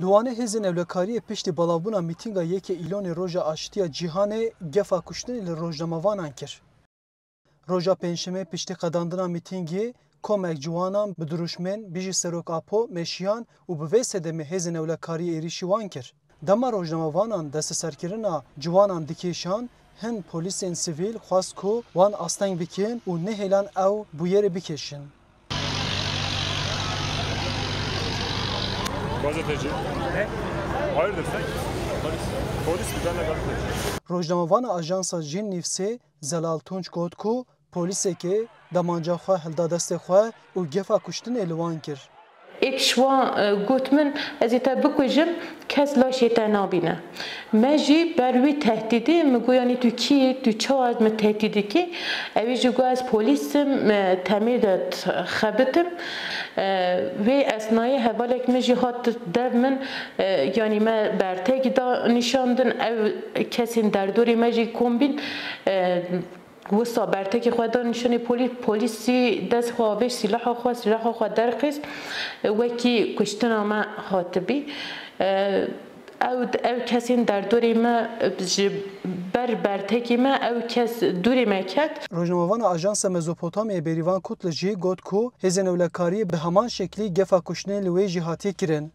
Luane hêzên Ewlekariyê piştî belavbûna mîtînga yekê îlonê Roja Aştiya Cîhanê gefa kuştinê li rojnamavanan kir. Roja pênşemê piştî qedandina mîtîngê komek ciwanan bi duruşmên bijî Serokapô meşiyan û bi vê sedemê hêzên Ewlekariyê êrişî wan kir. Dema rojnamavanan desteserkirina ciwanan dikêşan, hin polîsên sivîl xwast ku wan asteng bikin û nehêlan ew bûyerê bikêşin. Gazeteci. Ne? Hayırdır sen? Polis mi? Ben de gazeteci. Rojnamavana Ajansa Jin Nîvsê Zelal Tunç got ku polîsekê demanca xwe hilda destê xwe û gefa kuştinê li wan kir. Şwan gotmin ez ê te bikujim kes laşê te nabîne. Me jî ber wî tehdîdê min goyanî tu kî yî tu çawa ez min tehdîd dikî evî jî got ez polîsim temîr de xebitim wê esnayê hevalek min jî hat dev min yanî me bertekî da nîşandin ev kesên derdorê me jî kombîn Wisa bertekî xwe da nîşanê polîsî dest xwe avêj sîlaha xwe derxist wekî kuştina me hatibî. Ev kesên derdorê me ji ber bertekî me ew kes dûrê me ket. Rojnamavana Ajansa Mezopotamyayê Berivan Kutlu jî got ku hêzên Ewlekariyê bi heman şeklî gefa kuştinê li wê jî hatiye kirin.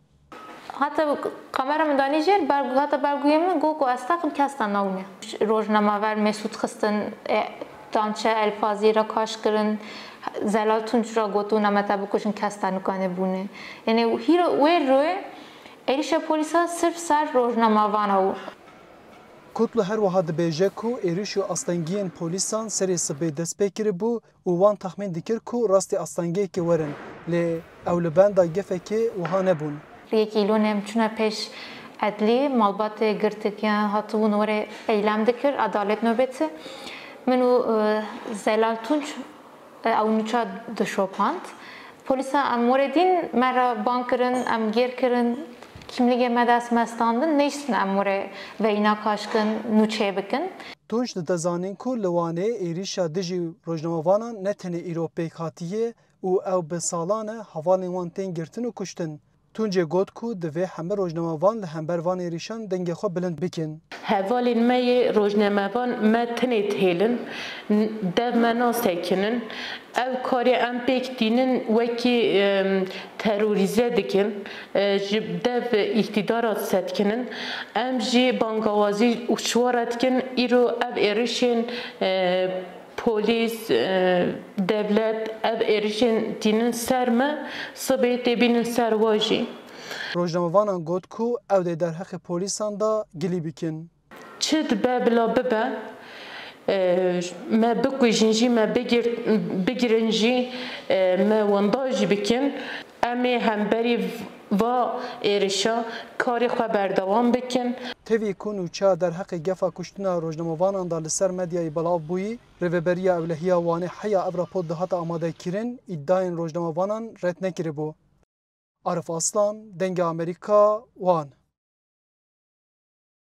Hatta kamera min danî jêr hatta bergûyê min got ku ez teqim kes te nabûne. Rojnamaver Mesûd xistin dançe elfazî ra kaş kirin Zelal Tunç ra gotin me te bikuşin kes te nikane bûne. Yani wê royê êrişa polîsa sirf ser rojnamavana û Kutlu her wiha dibêje ku êriş û astengiyên polîsan serê sibê dest pê kiribû û wan texmîn dikir ku rastî astengiyekê werin lê ew li benda gefekê wiha nebûn. Yekî îlonê çûne pêş edlî malbatê girtikiyan hatibûn werê eylem dikir adalet nöbeti min û Zelal Tunç ew nûça dişopand. Polîsa em werê dîn me ra ban kirin em gêr kirin kimligê me dest mestandin nêştin em werê veyna kaşkin nûçê bikin. Tunç dide zanîn ku li Wanê êrişa dijî rojnamavanan ne tenê îro pêk hatiye û ew bi salan e hevalên wan tên girtin û kuştin. Tuncê got ku divê hember rojnamavan li hember van êrişan dengê xwe bilind bikin. Hevalên me yê rojnamavan me tenê têlin, dev me nasekinin, ev karê em pêk dînin wekî terorîze dikin, ji dev îktidara setkinin, em jî bangawazî û çwara dikin îro ev êrişên polîs, devlet ev êrişên dînin ser me sibê tê bînin ser wa jî. Rojnamavanan got ku ew dê derheqê polîsan da gilî bikin. Çi dibe bila bibe me bikujin jî me bigirin jî me wenda jî bikin em ê hemberî va êrişa karê xwe berdewam bikin. Tevî ku nûçeya derheqê gefa kuştina rojnamavanan da li ser medyayê belav bûyî, Rêveberiya Ewlehiya Wanê heya ev rapor dihata amadekirin îddiayên rojnamavanan red nekiribû. Arif Aslan, Dengê Amerîka, Wan.